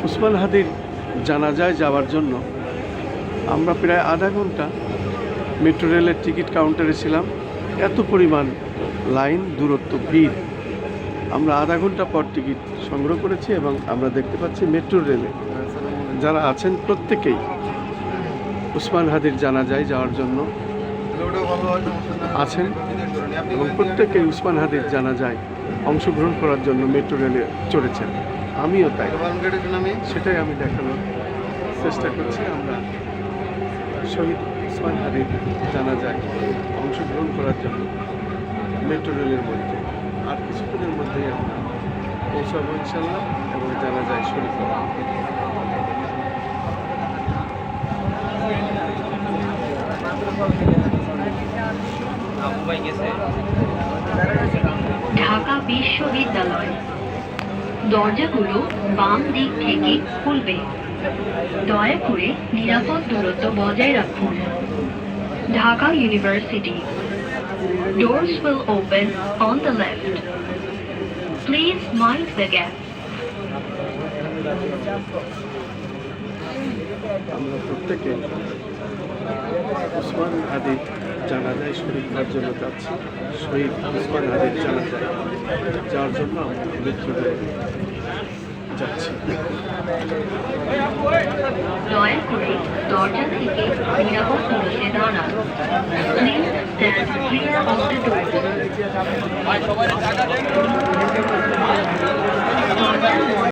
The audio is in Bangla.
উসমান হাদির জানাজায় যাওয়ার জন্য আমরা প্রায় আধা ঘন্টা মেট্রো রেলের টিকিট কাউন্টারে ছিলাম। এত পরিমাণ লাইন, দূরত্ব, ভিড়। আমরা আধা ঘন্টা পর টিকিট সংগ্রহ করেছি এবং আমরা দেখতে পাচ্ছি মেট্রো রেলে যারা আছেন প্রত্যেকেই উসমান হাদির জানাজায় যাওয়ার জন্য আছেন এবং প্রত্যেকেই উসমান হাদির জানাজায় অংশগ্রহণ করার জন্য মেট্রো রেলে চড়েছেন। আমিও তাই, সেটাই আমি দেখানোর চেষ্টা করছি। আমরা শহীদ উসমান হাদির জানাজায় অংশগ্রহণ করার জন্য মেট্রো রেলের মধ্যে আর কিছুক্ষণের মধ্যেই আমরা পৌঁছাবো ইনশাল্লাহ এবং জানাজায় শরীক হব। ঢাকা বিশ্ববিদ্যালয় দরজাগুলো বাম দিক থেকে খুলবে। দয়া করে নিরাপদ দূরত্ব বজায় রাখুন। Dhaka university doors will open on the left. Please mind the gap. আমরা প্রত্যেকে উসমান হাদির জানাজায় শরীক হওয়ার জন্য যাচ্ছি। শহীদ উসমান হাদির জানাজায় যাওয়ার জন্য আমরা মেট্রো রেলে যাচ্ছি। দয়া করে দরজা থেকে নিরাপদ দূরত্বে দাঁড়ান। Please stand clear of the door.